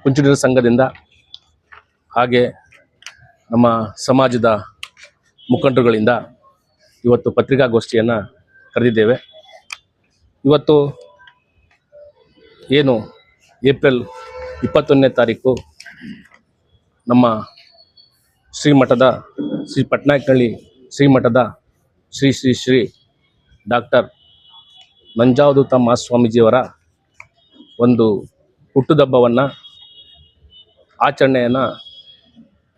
ಕುಂಚಿಟಿಗರ ಸಂಘದಿಂದ ಹಾಗೆ ನಮ್ಮ ಸಮಾಜದ ಮುಖಂಡರುಗಳಿಂದ ಇವತ್ತು ಪತ್ರಿಕಾಗೋಷ್ಠಿಯನ್ನು ಕರೆದಿದ್ದೇವೆ. ಇವತ್ತು ಏನು ಏಪ್ರಿಲ್ 21ನೇ ತಾರೀಕು ನಮ್ಮ ಶ್ರೀಮಠದ ಶ್ರೀ ಪಟ್ನಾಯಕನಹಳ್ಳಿ ಶ್ರೀಮಠದ ಶ್ರೀ ಶ್ರೀ ಶ್ರೀ ಡಾಕ್ಟರ್ ನಂಜಾವಧೂತ ಮಹಾಸ್ವಾಮೀಜಿಯವರ ಒಂದು ಹುಟ್ಟುಹಬ್ಬವನ್ನು ಆಚರಣೆಯನ್ನು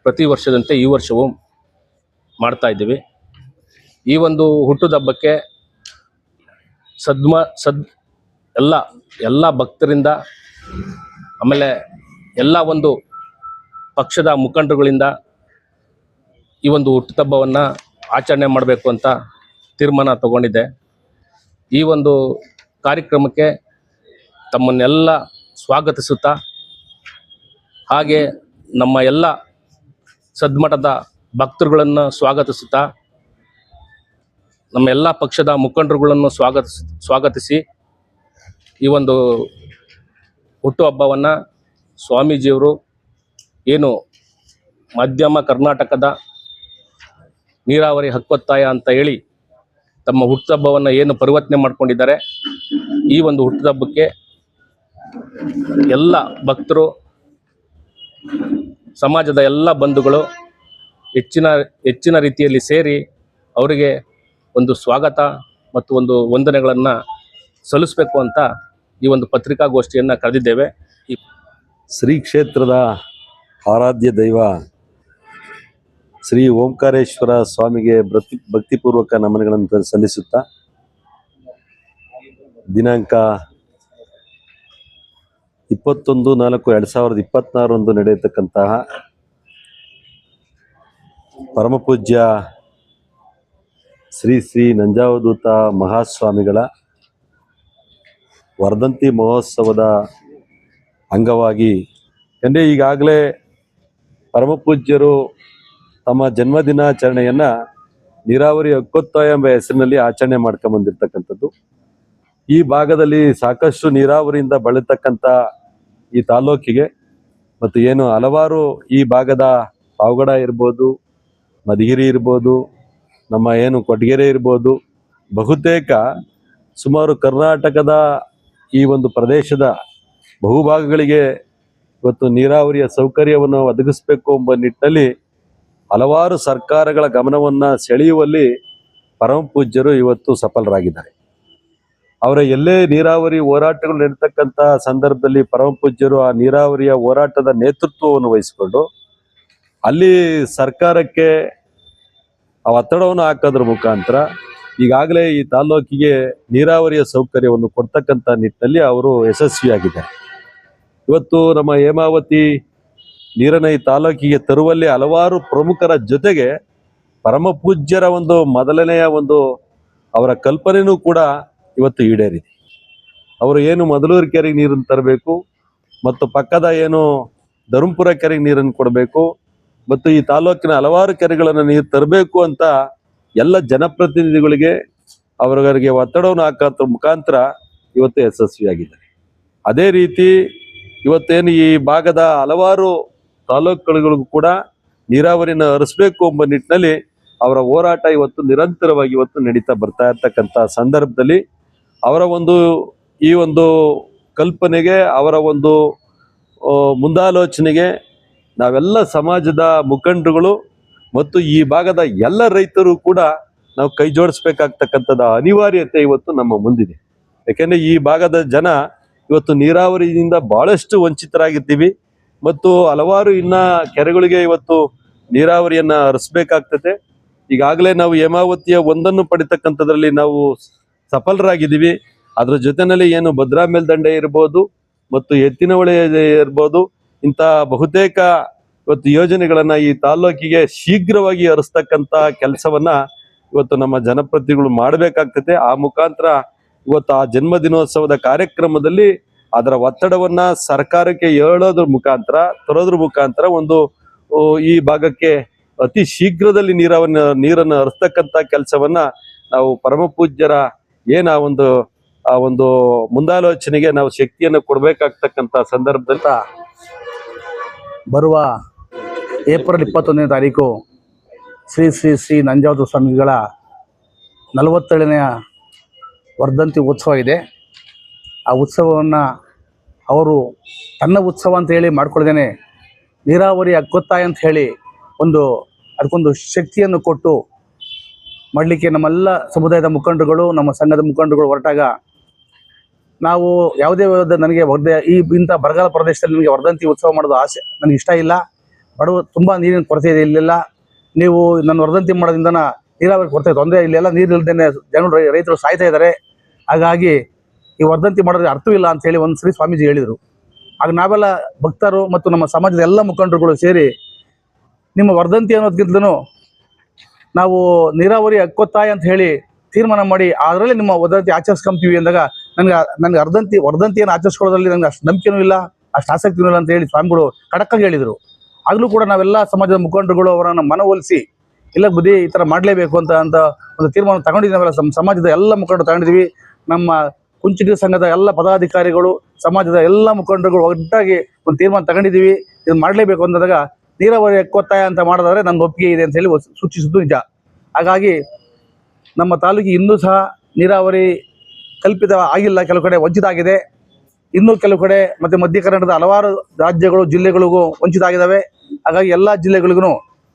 ಪ್ರತಿ ವರ್ಷದಂತೆ ಈ ವರ್ಷವೂ ಮಾಡ್ತಾ ಇದ್ದೀವಿ. ಈ ಒಂದು ಹುಟ್ಟುಹಬ್ಬಕ್ಕೆ ಎಲ್ಲ ಭಕ್ತರಿಂದ ಆಮೇಲೆ ಎಲ್ಲ ಒಂದು ಪಕ್ಷದ ಮುಖಂಡರುಗಳಿಂದ ಈ ಒಂದು ಹುಟ್ಟುಹಬ್ಬವನ್ನು ಆಚರಣೆ ಮಾಡಬೇಕು ಅಂತ ತೀರ್ಮಾನ ತಗೊಂಡಿದ್ದೆ. ಈ ಒಂದು ಕಾರ್ಯಕ್ರಮಕ್ಕೆ ತಮ್ಮನ್ನೆಲ್ಲ ಸ್ವಾಗತಿಸುತ್ತಾ ಹಾಗೆ ನಮ್ಮ ಎಲ್ಲ ಸದ್ಮಠದ ಭಕ್ತರುಗಳನ್ನು ಸ್ವಾಗತಿಸುತ್ತಾ ನಮ್ಮ ಎಲ್ಲ ಪಕ್ಷದ ಮುಖಂಡರುಗಳನ್ನು ಸ್ವಾಗತಿಸಿ ಈ ಒಂದು ಹುಟ್ಟುಹಬ್ಬವನ್ನು ಸ್ವಾಮೀಜಿಯವರು ಏನು ಮಧ್ಯಮ ಕರ್ನಾಟಕದ ನೀರಾವರಿ ಹಕ್ಕೊತ್ತಾಯ ಅಂತ ಹೇಳಿ ತಮ್ಮ ಹುಟ್ಟುಹಬ್ಬವನ್ನು ಏನು ಪರಿವರ್ತನೆ ಮಾಡ್ಕೊಂಡಿದ್ದಾರೆ, ಈ ಒಂದು ಹುಟ್ಟುಹಬ್ಬಕ್ಕೆ ಎಲ್ಲ ಭಕ್ತರು, ಸಮಾಜದ ಎಲ್ಲ ಬಂಧುಗಳು ಹೆಚ್ಚಿನ ರೀತಿಯಲ್ಲಿ ಸೇರಿ ಅವರಿಗೆ ಒಂದು ಸ್ವಾಗತ ಮತ್ತು ಒಂದು ವಂದನೆಗಳನ್ನು ಸಲ್ಲಿಸಬೇಕು ಅಂತ ಈ ಒಂದು ಪತ್ರಿಕಾಗೋಷ್ಠಿಯನ್ನು ಕರೆದಿದ್ದೇವೆ. ಈ ಶ್ರೀ ಕ್ಷೇತ್ರದ ಆರಾಧ್ಯ ದೈವ ಶ್ರೀ ಓಂಕಾರೇಶ್ವರ ಸ್ವಾಮಿಗೆ ಭಕ್ತಿಪೂರ್ವಕ ನಮನಗಳನ್ನು ಸಲ್ಲಿಸುತ್ತಾ ದಿನಾಂಕ 21/4/2024 ನಡೆಯತಕ್ಕಂತಹ ಪರಮಪೂಜ್ಯ ಶ್ರೀ ಶ್ರೀ ನಂಜಾವಧೂತ ಮಹಾಸ್ವಾಮಿಗಳ ವರ್ಧಂತಿ ಮಹೋತ್ಸವದ ಅಂಗವಾಗಿ ಈಗಾಗಲೇ ಪರಮಪೂಜ್ಯರು ತಮ್ಮ ಜನ್ಮದಿನಾಚರಣೆಯನ್ನು ನೀರಾವರಿ ಹಕ್ಕೊತ್ತಾಯ ಎಂಬ ಹೆಸರಿನಲ್ಲಿ ಆಚರಣೆ ಮಾಡ್ಕೊಂಬಂದಿರ್ತಕ್ಕಂಥದ್ದು. ಈ ಭಾಗದಲ್ಲಿ ಸಾಕಷ್ಟು ನೀರಾವರಿಯಿಂದ ಬಳತಕ್ಕಂಥ ಈ ತಾಲೂಕಿಗೆ ಮತ್ತು ಏನು ಹಲವಾರು ಈ ಭಾಗದ ಪಾವಗಡ ಇರ್ಬೋದು, ಮಧುಗಿರಿ ಇರ್ಬೋದು, ನಮ್ಮ ಏನು ಕೊಟಗೆರೆ ಇರ್ಬೋದು, ಬಹುತೇಕ ಸುಮಾರು ಕರ್ನಾಟಕದ ಈ ಒಂದು ಪ್ರದೇಶದ ಬಹುಭಾಗಗಳಿಗೆ ಇವತ್ತು ನೀರಾವರಿಯ ಸೌಕರ್ಯವನ್ನು ಒದಗಿಸಬೇಕು ಎಂಬ ನಿಟ್ಟಿನಲ್ಲಿ ಹಲವಾರು ಸರ್ಕಾರಗಳ ಗಮನವನ್ನು ಸೆಳೆಯುವಲ್ಲಿ ಪರಮಪೂಜ್ಯರು ಇವತ್ತು ಸಫಲರಾಗಿದ್ದಾರೆ. ಅವರ ಎಲ್ಲೇ ನೀರಾವರಿ ಹೋರಾಟಗಳು ನಡೀತಕ್ಕಂಥ ಸಂದರ್ಭದಲ್ಲಿ ಪರಮಪೂಜ್ಯರು ಆ ನೀರಾವರಿಯ ಹೋರಾಟದ ನೇತೃತ್ವವನ್ನು ವಹಿಸಿಕೊಂಡು ಅಲ್ಲಿ ಸರ್ಕಾರಕ್ಕೆ ಆ ಒತ್ತಡವನ್ನು ಹಾಕೋದ್ರ ಮುಖಾಂತರ ಈಗಾಗಲೇ ಈ ತಾಲೂಕಿಗೆ ನೀರಾವರಿಯ ಸೌಕರ್ಯವನ್ನು ಕೊಡ್ತಕ್ಕಂಥ ನಿಟ್ಟಿನಲ್ಲಿ ಅವರು ಯಶಸ್ವಿಯಾಗಿದ್ದಾರೆ. ಇವತ್ತು ನಮ್ಮ ಹೇಮಾವತಿ ನೀರನ್ನು ಈ ತಾಲೂಕಿಗೆ ತರುವಲ್ಲಿ ಹಲವಾರು ಪ್ರಮುಖರ ಜೊತೆಗೆ ಪರಮಪೂಜ್ಯರ ಒಂದು ಮೊದಲನೆಯ ಒಂದು ಅವರ ಕಲ್ಪನೆಯೂ ಕೂಡ ಇವತ್ತು ಈಡೇರಿದೆ. ಅವರು ಏನು ಮೊದಲೂರು ಕೆರೆಗೆ ನೀರನ್ನು ತರಬೇಕು ಮತ್ತು ಪಕ್ಕದ ಏನು ಧರ್ಮಪುರ ಕೆರೆಗೆ ನೀರನ್ನು ಕೊಡಬೇಕು ಮತ್ತು ಈ ತಾಲೂಕಿನ ಹಲವಾರು ಕೆರೆಗಳನ್ನು ನೀರು ತರಬೇಕು ಅಂತ ಎಲ್ಲ ಜನಪ್ರತಿನಿಧಿಗಳಿಗೆ ಅವರಿಗೆ ಒತ್ತಡವನ್ನು ಹಾಕೋದ್ರ ಮುಖಾಂತರ ಇವತ್ತು ಯಶಸ್ವಿಯಾಗಿದ್ದಾರೆ. ಅದೇ ರೀತಿ ಇವತ್ತೇನು ಈ ಭಾಗದ ಹಲವಾರು ತಾಲೂಕುಗಳಿಗೂ ಕೂಡ ನೀರಾವರಿಯನ್ನು ಹರಿಸಬೇಕು ಎಂಬ ನಿಟ್ಟಿನಲ್ಲಿ ಅವರ ಹೋರಾಟ ಇವತ್ತು ನಿರಂತರವಾಗಿ ಇವತ್ತು ನಡೀತಾ ಬರ್ತಾ ಇರ್ತಕ್ಕಂಥ ಸಂದರ್ಭದಲ್ಲಿ ಅವರ ಒಂದು ಈ ಒಂದು ಕಲ್ಪನೆಗೆ, ಅವರ ಒಂದು ಮುಂದಾಲೋಚನೆಗೆ ನಾವೆಲ್ಲ ಸಮಾಜದ ಮುಖಂಡರುಗಳು ಮತ್ತು ಈ ಭಾಗದ ಎಲ್ಲ ರೈತರು ಕೂಡ ನಾವು ಕೈ ಜೋಡಿಸ್ಬೇಕಾಗ್ತಕ್ಕಂಥದ್ದು ಅನಿವಾರ್ಯತೆ ಇವತ್ತು ನಮ್ಮ ಮುಂದಿದೆ. ಯಾಕೆಂದರೆ ಈ ಭಾಗದ ಜನ ಇವತ್ತು ನೀರಾವರಿಯಿಂದ ಬಹಳಷ್ಟು ವಂಚಿತರಾಗಿದ್ದೀವಿ ಮತ್ತು ಹಲವಾರು ಇನ್ನ ಕೆರೆಗಳಿಗೆ ಇವತ್ತು ನೀರಾವರಿಯನ್ನ ಹರಿಸಬೇಕಾಗ್ತದೆ. ಈಗಾಗಲೇ ನಾವು ಹೇಮಾವತಿಯ ಒಂದನ್ನು ಪಡಿತಕ್ಕಂಥದ್ರಲ್ಲಿ ನಾವು ಸಫಲರಾಗಿದ್ದೀವಿ. ಅದರ ಜೊತೆಯಲ್ಲಿ ಏನು ಭದ್ರಾ ಮೇಲ್ದಂಡೆ ಇರ್ಬೋದು ಮತ್ತು ಎತ್ತಿನಹೊಳೆ ಇರ್ಬೋದು, ಇಂಥ ಬಹುತೇಕ ಇವತ್ತು ಯೋಜನೆಗಳನ್ನ ಈ ತಾಲೂಕಿಗೆ ಶೀಘ್ರವಾಗಿ ಹರಿಸ್ತಕ್ಕಂಥ ಕೆಲಸವನ್ನ ಇವತ್ತು ನಮ್ಮ ಜನಪ್ರತಿನಿಧಿಗಳು ಮಾಡಬೇಕಾಗ್ತದೆ. ಆ ಮುಖಾಂತರ ಇವತ್ತು ಆ ಜನ್ಮ ದಿನೋತ್ಸವದ ಕಾರ್ಯಕ್ರಮದಲ್ಲಿ ಅದರ ಒತ್ತಡವನ್ನ ಸರ್ಕಾರಕ್ಕೆ ಹೇಳೋದ್ರ ಮುಖಾಂತರ, ತರೋದ್ರ ಮುಖಾಂತರ ಒಂದು ಈ ಭಾಗಕ್ಕೆ ಅತಿ ಶೀಘ್ರದಲ್ಲಿ ನೀರನ್ನು ಹರಿಸ್ತಕ್ಕಂಥ ಕೆಲಸವನ್ನ ನಾವು ಪರಮಪೂಜ್ಯರ ಏನ ಆ ಒಂದು ಮುಂದಾಲೋಚನೆಗೆ ನಾವು ಶಕ್ತಿಯನ್ನು ಕೊಡ್ಬೇಕಾಗ್ತಕ್ಕಂಥ ಸಂದರ್ಭದಲ್ಲಿ ಬರುವ ಏಪ್ರಿಲ್ 21ನೇ ತಾರೀಕು ಶ್ರೀ ಶ್ರೀ ಶ್ರೀ ನಂಜಾವತ ಸ್ವಾಮಿಗಳ 47ನೆಯ ವರ್ಧಂತಿ ಉತ್ಸವ ಇದೆ. ಆ ಉತ್ಸವವನ್ನು ಅವರು ತನ್ನ ಉತ್ಸವ ಅಂತ ಹೇಳಿ ಮಾಡ್ಕೊಳ್ದೇನೆ ನೀರಾವರಿ ಹಕ್ಕೊತ್ತಾಯ ಅಂತ ಹೇಳಿ ಅದಕ್ಕೊಂದು ಶಕ್ತಿಯನ್ನು ಕೊಟ್ಟು ಮಾಡಲಿಕ್ಕೆ ನಮ್ಮೆಲ್ಲ ಸಮುದಾಯದ ಮುಖಂಡರುಗಳು, ನಮ್ಮ ಸಂಘದ ಮುಖಂಡರುಗಳು ಹೊರಟಾಗ ನಾವು ಯಾವುದೇ ನನಗೆ ಇಂಥ ಬರಗಾಲ ಪ್ರದೇಶದಲ್ಲಿ ನಿಮಗೆ ವರ್ಧಂತಿ ಉತ್ಸವ ಮಾಡೋದು ಆಸೆ ನನಗೆ ಇಷ್ಟ ಇಲ್ಲ. ತುಂಬ ನೀರಿನ ಕೊರತೆ ಇದೆ ಇಲ್ಲೆಲ್ಲ. ನೀವು ನನ್ನ ವರ್ಧಂತಿ ಮಾಡೋದ್ರಿಂದ ನೀರಾವರಿ ಕೊರತೆ ತೊಂದರೆ, ಇಲ್ಲೆಲ್ಲ ನೀರು ಇಲ್ಲದೇ ಜನರು ರೈತರು ಸಾಯ್ತಾ ಇದ್ದಾರೆ. ಹಾಗಾಗಿ ಈ ವರ್ಧಂತಿ ಮಾಡೋದ್ರೆ ಅರ್ಥವಿಲ್ಲ ಅಂತ ಹೇಳಿ ಒಂದು ಸರಿ ಸ್ವಾಮೀಜಿ ಹೇಳಿದರು. ಆಗ ನಾವೆಲ್ಲ ಭಕ್ತರು ಮತ್ತು ನಮ್ಮ ಸಮಾಜದ ಎಲ್ಲ ಮುಖಂಡರುಗಳು ಸೇರಿ ನಿಮ್ಮ ವರ್ಧಂತಿ ಅನ್ನೋದಕ್ಕಿಂತಲೂ ನಾವು ನೀರಾವರಿ ಹಕ್ಕೊತ್ತಾಯ ಅಂತ ಹೇಳಿ ತೀರ್ಮಾನ ಮಾಡಿ ಅದರಲ್ಲಿ ನಿಮ್ಮ ವರ್ಧಂತಿ ಆಚರಿಸ್ಕೊಂತೀವಿ ಅಂದಾಗ ನನಗೆ ವರ್ಧಂತಿಯನ್ನು ಆಚರಿಸ್ಕೊಳ್ಳೋದ್ರಲ್ಲಿ ನನಗೆ ಅಷ್ಟು ನಂಬಿಕೆನೂ ಇಲ್ಲ, ಅಷ್ಟು ಆಸಕ್ತಿನೂ ಇಲ್ಲ ಅಂತ ಹೇಳಿ ಸ್ವಾಮಿಗಳು ಖಡಕ್ಕಾಗಿ ಹೇಳಿದರು. ಆಗಲೂ ಕೂಡ ನಾವೆಲ್ಲ ಸಮಾಜದ ಮುಖಂಡರುಗಳು ಅವರನ್ನು ಮನವೊಲಿಸಿ ಇಲ್ಲ ಬುದ್ಧಿ ಈ ಥರ ಮಾಡಲೇಬೇಕು ಅಂತ ಒಂದು ತೀರ್ಮಾನ ತಗೊಂಡಿದ್ದೀವಿ. ನಾವೆಲ್ಲ ಸಮಾಜದ ಎಲ್ಲ ಮುಖಂಡರು ತಗೊಂಡಿದ್ದೀವಿ. ನಮ್ಮ ಕುಂಚಿಟಿಗ ಸಂಘದ ಎಲ್ಲ ಪದಾಧಿಕಾರಿಗಳು, ಸಮಾಜದ ಎಲ್ಲ ಮುಖಂಡರುಗಳು ಒಟ್ಟಾಗಿ ಒಂದು ತೀರ್ಮಾನ ತಗೊಂಡಿದ್ದೀವಿ. ಇದು ಮಾಡಲೇಬೇಕು ಅಂದಾಗ ನೀರಾವರಿ ಹಕ್ಕೊತ್ತಾಯ ಅಂತ ಮಾಡೋದಾದ್ರೆ ನನ್ನ ಒಪ್ಪಿಗೆ ಇದೆ ಅಂತ ಹೇಳಿ ಸೂಚಿಸಿದ್ದು ನಿಜ. ಹಾಗಾಗಿ ನಮ್ಮ ತಾಲೂಕಿಗೆ ಇನ್ನೂ ಸಹ ನೀರಾವರಿ ಕಲ್ಪಿತ ಆಗಿಲ್ಲ, ಕೆಲವು ಕಡೆ ವಂಚಿತ ಆಗಿದೆ. ಇನ್ನೂ ಕೆಲವು ಕಡೆ ಮತ್ತು ಮಧ್ಯ ಕರ್ನಾಟಕದ ಹಲವಾರು ರಾಜ್ಯಗಳು, ಜಿಲ್ಲೆಗಳಿಗೂ ವಂಚಿತ ಆಗಿದ್ದಾವೆ. ಹಾಗಾಗಿ ಎಲ್ಲ ಜಿಲ್ಲೆಗಳಿಗೂ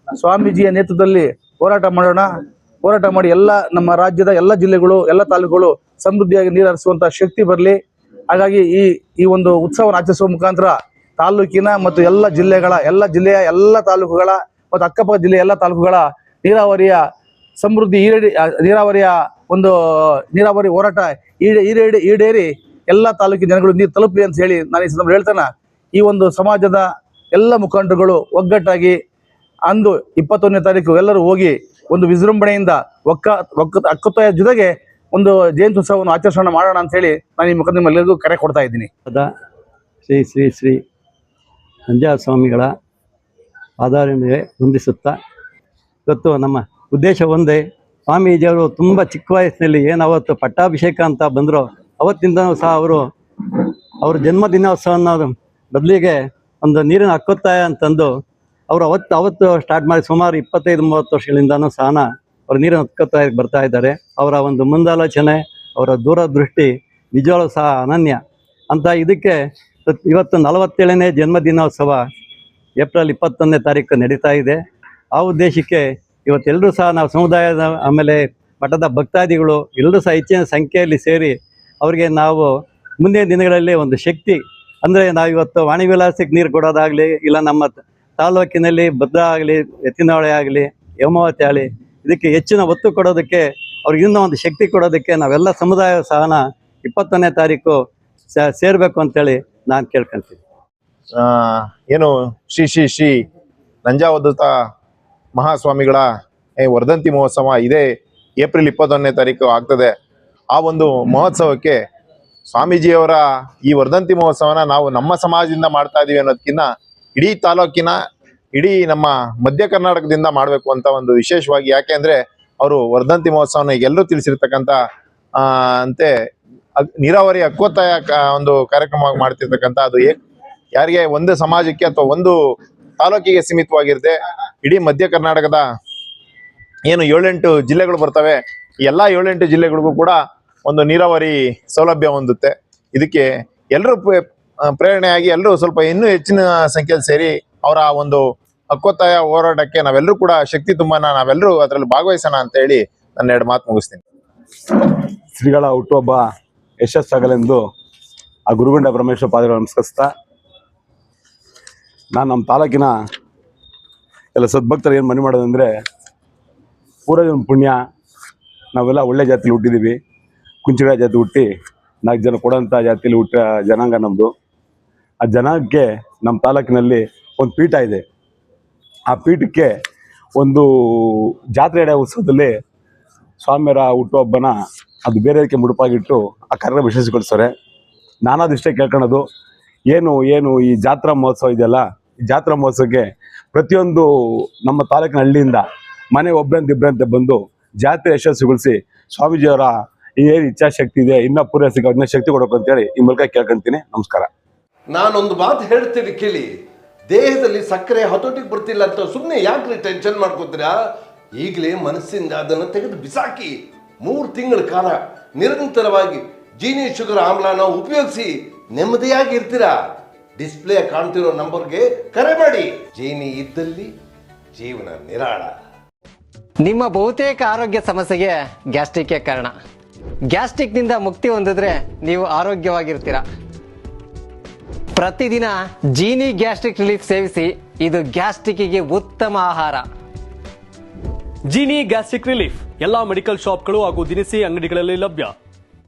ಸ್ವಾಮೀಜಿಯ ನೇತೃತ್ವದಲ್ಲಿ ಹೋರಾಟ ಮಾಡೋಣ. ಹೋರಾಟ ಮಾಡಿ ಎಲ್ಲ ನಮ್ಮ ರಾಜ್ಯದ ಎಲ್ಲ ಜಿಲ್ಲೆಗಳು, ಎಲ್ಲ ತಾಲೂಕುಗಳು ಸಮೃದ್ಧಿಯಾಗಿ ನೀರು ಹರಿಸುವಂಥ ಶಕ್ತಿ ಬರಲಿ. ಹಾಗಾಗಿ ಈ ಒಂದು ಉತ್ಸವವನ್ನು ಆಚರಿಸುವ ಮುಖಾಂತರ ತಾಲೂಕಿನ ಮತ್ತು ಎಲ್ಲ ಜಿಲ್ಲೆಯ ಎಲ್ಲ ತಾಲೂಕುಗಳ ಮತ್ತು ಅಕ್ಕಪಕ್ಕ ಜಿಲ್ಲೆಯ ಎಲ್ಲ ತಾಲೂಕುಗಳ ನೀರಾವರಿಯ ಸಮೃದ್ಧಿ ನೀರಾವರಿ ಹೋರಾಟ ಈಡೇರಿ ಎಲ್ಲ ತಾಲೂಕಿನ ಜನಗಳು ನೀರು ತಲುಪಲಿ ಅಂತ ಹೇಳಿ ನಾನು ಈ ಸಂದರ್ಭ ಹೇಳ್ತಾನೆ. ಈ ಒಂದು ಸಮಾಜದ ಎಲ್ಲ ಮುಖಂಡರುಗಳು ಒಗ್ಗಟ್ಟಾಗಿ ಅಂದು 21ನೇ ತಾರೀಕು ಎಲ್ಲರೂ ಹೋಗಿ ಒಂದು ವಿಜೃಂಭಣೆಯಿಂದ ಹಕ್ಕೊತ್ತಾಯ ಜೊತೆಗೆ ಒಂದು ಜಯಂತಿ ಉತ್ಸವವನ್ನು ಆಚರಣೆ ಮಾಡೋಣ ಅಂತ ಹೇಳಿ ನಾನು ಈ ಮುಖಾಂತರ ನಿಮ್ಮೆಲ್ಲರಿಗೂ ಕರೆ ಕೊಡ್ತಾ ಇದ್ದೀನಿ. ಶ್ರೀ ಶ್ರೀ ಶ್ರೀ ನಂಜಾವತ ಸ್ವಾಮಿಗಳ ಆಧಾರಕ್ಕೆ ಹೊಂದಿಸುತ್ತಾ ಇವತ್ತು ನಮ್ಮ ಉದ್ದೇಶ ಒಂದೇ. ಸ್ವಾಮೀಜಿಯವರು ತುಂಬ ಚಿಕ್ಕ ವಯಸ್ಸಿನಲ್ಲಿ ಏನು ಅವತ್ತು ಪಟ್ಟಾಭಿಷೇಕ ಅಂತ ಬಂದರು, ಅವತ್ತಿಂದನೂ ಸಹ ಅವ್ರ ಜನ್ಮ ದಿನೋತ್ಸವನ ಬದಲಿಗೆ ಒಂದು ನೀರಿನ ಹಕ್ಕೊತ್ತಾಯ ಅಂತಂದು ಅವರು ಅವತ್ತು ಸ್ಟಾರ್ಟ್ ಮಾಡಿ ಸುಮಾರು 25-30 ವರ್ಷಗಳಿಂದನೂ ಸಹ ಅವರು ನೀರಿನ ಹಕ್ಕೊತ್ತಾಯಕ್ಕೆ ಬರ್ತಾ ಇದ್ದಾರೆ. ಅವರ ಒಂದು ಮುಂದಾಲೋಚನೆ, ಅವರ ದೂರದೃಷ್ಟಿ ನಿಜವಾಗ್ಲೂ ಸಹ ಅನನ್ಯ ಅಂತ. ಇದಕ್ಕೆ ಇವತ್ತು 47ನೇ ಜನ್ಮ ದಿನೋತ್ಸವ ಏಪ್ರಿಲ್ 21ನೇ ತಾರೀಕು ನಡೀತಾ ಇದೆ. ಆ ಉದ್ದೇಶಕ್ಕೆ ಇವತ್ತೆಲ್ಲರೂ ಸಹ ನಾವು ಸಮುದಾಯದ ಆಮೇಲೆ ಮಠದ ಭಕ್ತಾದಿಗಳು ಎಲ್ಲರೂ ಸಹ ಹೆಚ್ಚಿನ ಸಂಖ್ಯೆಯಲ್ಲಿ ಸೇರಿ ಅವರಿಗೆ ನಾವು ಮುಂದಿನ ದಿನಗಳಲ್ಲಿ ಒಂದು ಶಕ್ತಿ ಅಂದರೆ ನಾವು ಇವತ್ತು ವಾಣಿ ವಿಲಾಸಕ್ಕೆ ನೀರು ಕೊಡೋದಾಗಲಿ, ಇಲ್ಲ ನಮ್ಮ ತಾಲೂಕಿನಲ್ಲಿ ಭದ್ರಾ ಆಗಲಿ, ಎತ್ತಿನಹೊಳೆ ಆಗಲಿ, ಹೇಮಾವತಿ ಆಗಲಿ, ಇದಕ್ಕೆ ಹೆಚ್ಚಿನ ಒತ್ತು ಕೊಡೋದಕ್ಕೆ, ಅವ್ರಿಗೆ ಇನ್ನೂ ಒಂದು ಶಕ್ತಿ ಕೊಡೋದಕ್ಕೆ ನಾವೆಲ್ಲ ಸಮುದಾಯ ಸಹನ 21ನೇ ತಾರೀಕು ಸೇರಬೇಕು ಅಂತೇಳಿ ನಾನು ಕೇಳ್ಕೊಳ್ತೀನಿ. ಏನು ಶ್ರೀ ಶ್ರೀ ಶ್ರೀ ನಂಜಾವಧೂತ ಮಹಾಸ್ವಾಮಿಗಳ ವರ್ಧಂತಿ ಮಹೋತ್ಸವ ಇದೇ ಏಪ್ರಿಲ್ 21ನೇ ತಾರೀಕು ಆಗ್ತದೆ. ಆ ಒಂದು ಮಹೋತ್ಸವಕ್ಕೆ ಸ್ವಾಮೀಜಿಯವರ ಈ ವರ್ಧಂತಿ ಮಹೋತ್ಸವನ ನಾವು ನಮ್ಮ ಸಮಾಜದಿಂದ ಮಾಡ್ತಾ ಇದೀವಿ ಅನ್ನೋದಕ್ಕಿಂತ ಇಡೀ ತಾಲೂಕಿನ, ಇಡೀ ನಮ್ಮ ಮಧ್ಯ ಕರ್ನಾಟಕದಿಂದ ಮಾಡಬೇಕು ಅಂತ ಒಂದು ವಿಶೇಷವಾಗಿ, ಯಾಕೆ ಅಂದ್ರೆ ಅವರು ವರ್ಧಂತಿ ಮಹೋತ್ಸವನ ಎಲ್ಲರೂ ತಿಳಿಸಿರ್ತಕ್ಕಂಥ ಅಂತೆ ನೀರಾವರಿ ಹಕ್ಕೊತ್ತಾಯ ಒಂದು ಕಾರ್ಯಕ್ರಮವಾಗಿ ಮಾಡ್ತಿರ್ತಕ್ಕಂಥ ಅದು ಯಾರಿಗೆ ಒಂದು ಸಮಾಜಕ್ಕೆ ಅಥವಾ ಒಂದು ತಾಲೂಕಿಗೆ ಸೀಮಿತವಾಗಿರುತ್ತೆ. ಇಡೀ ಮಧ್ಯ ಕರ್ನಾಟಕದ ಏನು 7-8 ಜಿಲ್ಲೆಗಳು ಬರ್ತವೆ, ಎಲ್ಲ 7-8 ಜಿಲ್ಲೆಗಳಿಗೂ ಕೂಡ ಒಂದು ನೀರಾವರಿ ಸೌಲಭ್ಯ ಹೊಂದುತ್ತೆ. ಇದಕ್ಕೆ ಎಲ್ಲರೂ ಪ್ರೇರಣೆಯಾಗಿ ಎಲ್ಲರೂ ಸ್ವಲ್ಪ ಇನ್ನೂ ಹೆಚ್ಚಿನ ಸಂಖ್ಯೆಯಲ್ಲಿ ಸೇರಿ ಅವರ ಒಂದು ಹಕ್ಕೊತ್ತಾಯ ಹೋರಾಟಕ್ಕೆ ನಾವೆಲ್ಲರೂ ಕೂಡ ಶಕ್ತಿ ತುಂಬಾನ, ನಾವೆಲ್ಲರೂ ಅದರಲ್ಲಿ ಭಾಗವಹಿಸೋಣ ಅಂತ ಹೇಳಿ ನನ್ನ 2 ಮಾತು ಮುಗಿಸ್ತೀನಿ. ಶ್ರೀಗಳ ಹುಟ್ಟುಹಬ್ಬ ಯಶಸ್ಸಾಗಲೆಂದು ಆ ಗುರುಗುಂಡ ಪರಮೇಶ್ವರ ಪಾದಗಳು ನಮಸ್ಕರಿಸ್ತಾ, ನಾನು ನಮ್ಮ ತಾಲೂಕಿನ ಎಲ್ಲ ಸದ್ಭಕ್ತರು ಏನು ಮನೆ ಮಾಡೋದಂದರೆ, ಪೂರ್ವಜನ ಪುಣ್ಯ, ನಾವೆಲ್ಲ ಒಳ್ಳೆ ಜಾತಿಲಿ ಹುಟ್ಟಿದ್ದೀವಿ. ಕುಂಚಿಗ ಜಾತಿ ಹುಟ್ಟಿ 4 ಜನ ಕೊಡೋಂಥ ಜಾತಿಲಿ ಹುಟ್ಟ ಜನಾಂಗ ನಮ್ಮದು. ಆ ಜನಾಂಗಕ್ಕೆ ನಮ್ಮ ತಾಲೂಕಿನಲ್ಲಿ ಒಂದು ಪೀಠ ಇದೆ. ಆ ಪೀಠಕ್ಕೆ ಒಂದು ಜಾತ್ರೆ ನಡೆಯೋ ಉತ್ಸವದಲ್ಲಿ ಸ್ವಾಮಿಯರ ಹುಟ್ಟುಹಬ್ಬನ ಅದು ಬೇರೆದಕ್ಕೆ ಮುಡುಪಾಗಿಟ್ಟು ಆ ಕಾರ್ಯಕ್ರಮ ಯಶಸ್ವಿಗೊಳಿಸ್ತಾರೆ. ನಾನಾದಿಷ್ಟೇ ಕೇಳ್ಕೊಳ್ಳೋದು, ಏನು ಈ ಜಾತ್ರಾ ಮಹೋತ್ಸವ ಇದೆಯಲ್ಲ, ಈ ಜಾತ್ರಾ ಮಹೋತ್ಸವಕ್ಕೆ ಪ್ರತಿಯೊಂದು ನಮ್ಮ ತಾಲೂಕಿನ ಹಳ್ಳಿಯಿಂದ ಮನೆ ಒಬ್ಬರಂತೆ ಬಂದು ಜಾತ್ರೆ ಯಶಸ್ವಿಗೊಳಿಸಿ ಸ್ವಾಮೀಜಿಯವರ ಏನು ಇಚ್ಛಾಶಕ್ತಿ ಇದೆ ಇನ್ನೂ ಪೂರೈಸಿಗೆ ಅದನ್ನ ಶಕ್ತಿ ಕೊಡಬೇಕು ಅಂತೇಳಿ ಈ ಮೂಲಕ ಕೇಳ್ಕೊಂತೀನಿ. ನಮಸ್ಕಾರ. ನಾನೊಂದು ಮಾತು ಹೇಳ್ತೀನಿ ಕೇಳಿ. ದೇಹದಲ್ಲಿ ಸಕ್ಕರೆ ಹತೋಟಿಗೆ ಬರ್ತಿಲ್ಲ ಅಂತ ಸುಮ್ಮನೆ ಯಾಕ್ರಿ ಟೆನ್ಷನ್ ಮಾಡ್ಕೋತೀರಾ? ಈಗಲೇ ಮನಸ್ಸಿಂದ ಅದನ್ನು ತೆಗೆದು ಬಿಸಾಕಿ 3 ತಿಂಗಳ ಕಾಲ ನಿರಂತರವಾಗಿ ಜೀನಿ ಶುಗರ್ ಆಮ್ಲನ ಉಪಯೋಗಿಸಿ ನೆಮ್ಮದಿಯಾಗಿ ಇರ್ತೀರಾ. ಡಿಸ್ಪ್ಲೇ ಕಾಣ್ತಿರೋ ನಂಬರ್ಗೆ ಕರೆ ಮಾಡಿ. ಜೀನಿ ಇದ್ದಲ್ಲಿ ಜೀವನ ನಿರಾಳ. ನಿಮ್ಮ ಬಹುತೇಕ ಆರೋಗ್ಯ ಸಮಸ್ಯೆಗೆ ಗ್ಯಾಸ್ಟ್ರಿಕ್ ಕಾರಣ. ಗ್ಯಾಸ್ಟ್ರಿಕ್ನಿಂದ ಮುಕ್ತಿ ಹೊಂದಿದ್ರೆ ನೀವು ಆರೋಗ್ಯವಾಗಿರ್ತೀರಾ. ಪ್ರತಿದಿನ ಜೀನಿ ಗ್ಯಾಸ್ಟ್ರಿಕ್ ರಿಲೀಫ್ ಸೇವಿಸಿ. ಇದು ಗ್ಯಾಸ್ಟ್ರಿಕ್ಗೆ ಉತ್ತಮ ಆಹಾರ. ಜೀನಿ ಗ್ಯಾಸ್ಟ್ರಿಕ್ ರಿಲೀಫ್ ಎಲ್ಲಾ ಮೆಡಿಕಲ್ ಶಾಪ್ಗಳು ಹಾಗೂ ದಿನಸಿ ಅಂಗಡಿಗಳಲ್ಲಿ ಲಭ್ಯ.